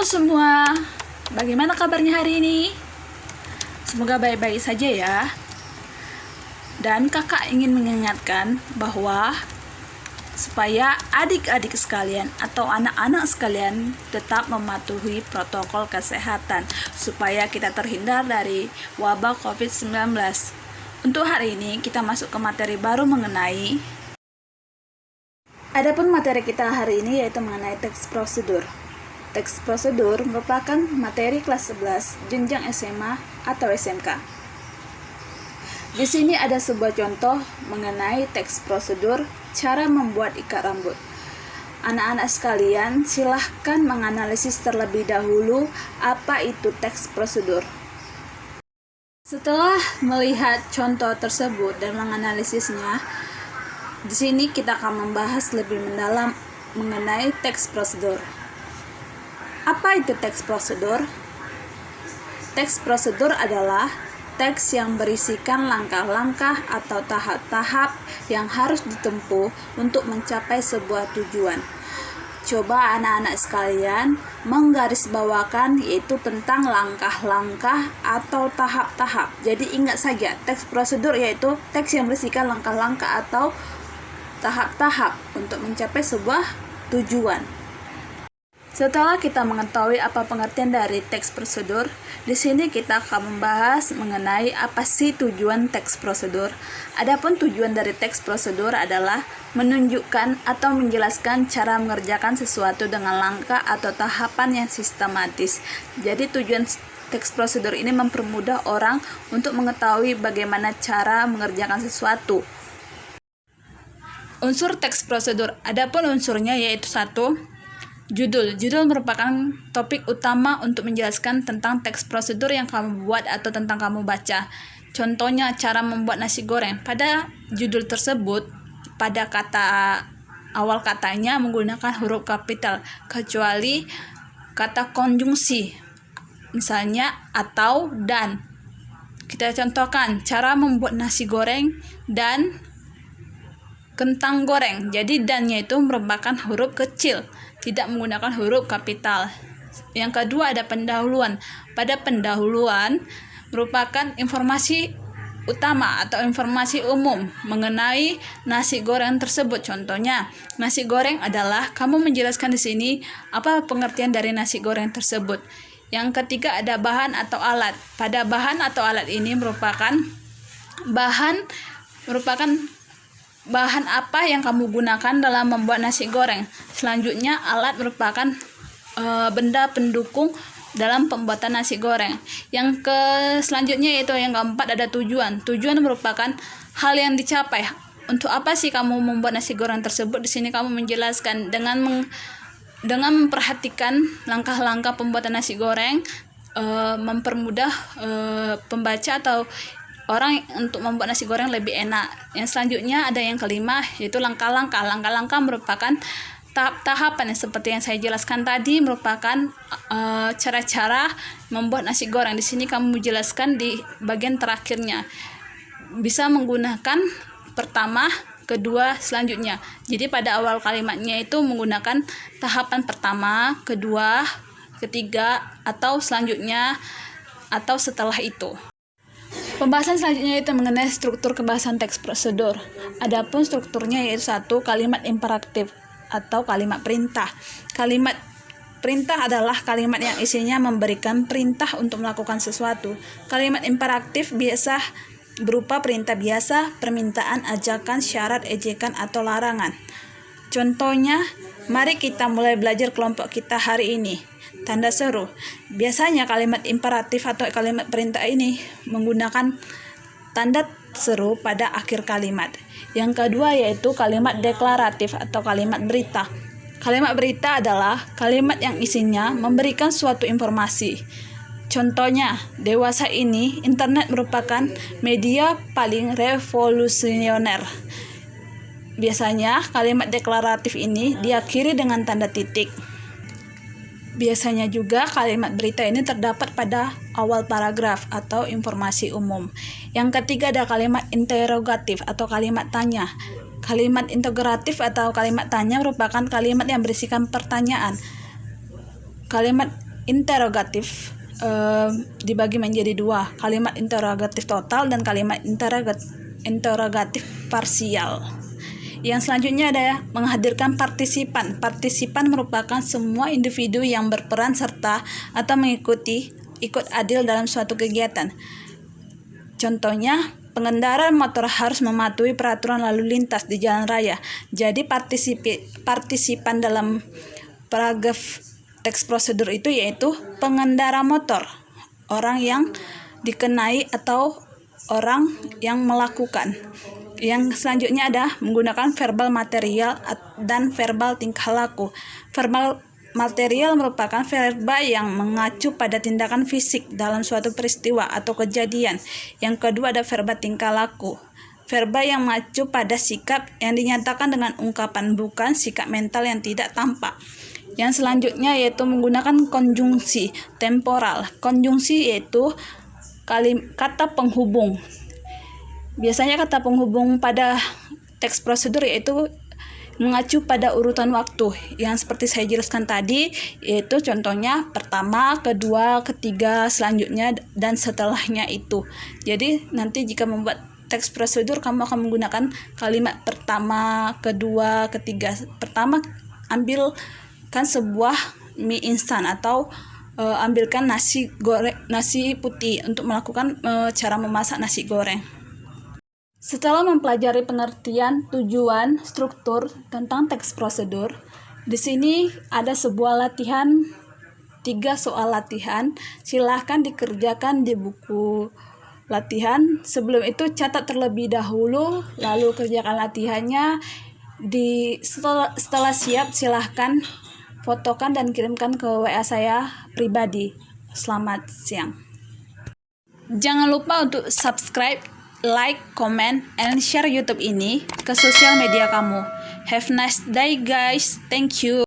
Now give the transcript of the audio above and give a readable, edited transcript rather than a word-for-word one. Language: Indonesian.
semua, bagaimana kabarnya hari ini? Semoga baik-baik saja ya. Dan kakak ingin mengingatkan bahwa supaya adik-adik sekalian atau anak-anak sekalian tetap mematuhi protokol kesehatan supaya kita terhindar dari wabah COVID-19. Untuk hari ini kita masuk ke materi baru mengenai Adapun materi kita hari ini yaitu mengenai teks prosedur. Teks prosedur merupakan materi kelas 11 jenjang SMA atau SMK. Di sini ada sebuah contoh mengenai teks prosedur cara membuat ikat rambut. Anak-anak sekalian, silahkan menganalisis terlebih dahulu apa itu teks prosedur. Setelah melihat contoh tersebut dan menganalisisnya, di sini kita akan membahas lebih mendalam mengenai teks prosedur. Apa itu teks prosedur? Teks prosedur adalah teks yang berisikan langkah-langkah atau tahap-tahap yang harus ditempuh untuk mencapai sebuah tujuan. Coba anak-anak sekalian menggarisbawakan yaitu tentang langkah-langkah atau tahap-tahap. Jadi ingat saja, teks prosedur yaitu teks yang berisikan langkah-langkah atau tahap-tahap untuk mencapai sebuah tujuan. Setelah kita mengetahui apa pengertian dari teks prosedur, di sini kita akan membahas mengenai apa sih tujuan teks prosedur. Adapun tujuan dari teks prosedur adalah menunjukkan atau menjelaskan cara mengerjakan sesuatu dengan langkah atau tahapan yang sistematis. Jadi tujuan teks prosedur ini mempermudah orang untuk mengetahui bagaimana cara mengerjakan sesuatu. Unsur teks prosedur, adapun unsurnya yaitu 1. Judul merupakan topik utama untuk menjelaskan tentang teks prosedur yang kamu buat atau tentang kamu baca. Contohnya cara membuat nasi goreng. Pada judul tersebut, pada awal katanya menggunakan huruf kapital, kecuali kata konjungsi, misalnya atau dan. Kita contohkan cara membuat nasi goreng dan kentang goreng. Jadi dannya itu merupakan huruf kecil, tidak menggunakan huruf kapital. Yang kedua ada pendahuluan. Pada pendahuluan merupakan informasi utama atau informasi umum mengenai nasi goreng tersebut. Contohnya, nasi goreng adalah, kamu menjelaskan di sini apa pengertian dari nasi goreng tersebut. Yang ketiga ada bahan atau alat. Pada bahan atau alat ini merupakan bahan apa yang kamu gunakan dalam membuat nasi goreng. Selanjutnya alat merupakan benda pendukung dalam pembuatan nasi goreng. Yang selanjutnya yaitu yang keempat ada tujuan. Tujuan merupakan hal yang dicapai. Untuk apa sih kamu membuat nasi goreng tersebut? Di sini kamu menjelaskan dengan memperhatikan langkah-langkah pembuatan nasi goreng, mempermudah pembaca atau orang untuk membuat nasi goreng lebih enak. Yang selanjutnya ada yang kelima yaitu langkah-langkah. Langkah-langkah merupakan tahap-tahapan yang seperti yang saya jelaskan tadi, merupakan cara-cara membuat nasi goreng. Di sini kamu menjelaskan di bagian terakhirnya. Bisa menggunakan pertama, kedua, selanjutnya. Jadi pada awal kalimatnya itu menggunakan tahapan pertama, kedua, ketiga, atau selanjutnya, atau setelah itu. Pembahasan selanjutnya itu mengenai struktur kebahasan teks prosedur. Adapun strukturnya yaitu 1. Kalimat imperatif atau kalimat perintah. Kalimat perintah adalah kalimat yang isinya memberikan perintah untuk melakukan sesuatu. Kalimat imperatif biasa berupa perintah biasa, permintaan, ajakan, syarat, ejekan, atau larangan. Contohnya, mari kita mulai belajar kelompok kita hari ini. Tanda seru. Biasanya kalimat imperatif atau kalimat perintah ini menggunakan tanda seru pada akhir kalimat. Yang kedua yaitu kalimat deklaratif atau kalimat berita. Kalimat berita adalah kalimat yang isinya memberikan suatu informasi. Contohnya, dewasa ini internet merupakan media paling revolusioner. Biasanya kalimat deklaratif ini diakhiri dengan tanda titik. Biasanya juga kalimat berita ini terdapat pada awal paragraf atau informasi umum. Yang ketiga ada kalimat interrogatif atau kalimat tanya. Kalimat integratif atau kalimat tanya merupakan kalimat yang berisikan pertanyaan. Kalimat interrogatif dibagi menjadi dua, kalimat interrogatif total dan kalimat interrogatif parsial. Yang selanjutnya ada menghadirkan partisipan. Partisipan merupakan semua individu yang berperan serta atau ikut adil dalam suatu kegiatan. Contohnya, pengendara motor harus mematuhi peraturan lalu lintas di jalan raya. Jadi partisipan dalam paragraf teks prosedur itu yaitu pengendara motor, orang yang dikenai atau orang yang melakukan. Yang selanjutnya ada menggunakan verbal material dan verbal tingkah laku. Verbal material merupakan verba yang mengacu pada tindakan fisik dalam suatu peristiwa atau kejadian. Yang kedua ada verba tingkah laku. Verba yang mengacu pada sikap yang dinyatakan dengan ungkapan, bukan sikap mental yang tidak tampak. Yang selanjutnya yaitu menggunakan konjungsi temporal. Konjungsi yaitu kata penghubung. Biasanya kata penghubung pada teks prosedur yaitu mengacu pada urutan waktu yang seperti saya jelaskan tadi, yaitu contohnya pertama, kedua, ketiga, selanjutnya, dan setelahnya itu. Jadi nanti jika membuat teks prosedur kamu akan menggunakan kalimat pertama, kedua, ketiga. Pertama, ambilkan sebuah mie instan atau ambilkan nasi putih untuk melakukan cara memasak nasi goreng. Setelah mempelajari pengertian, tujuan, struktur tentang teks prosedur, di sini ada sebuah latihan, 3 soal latihan. Silahkan dikerjakan di buku latihan. Sebelum itu catat terlebih dahulu, lalu kerjakan latihannya. Setelah siap, silahkan fotokan dan kirimkan ke WA saya pribadi. Selamat siang. Jangan lupa untuk subscribe, like, comment, and share YouTube ini ke sosial media kamu. Have a nice day guys. Thank you.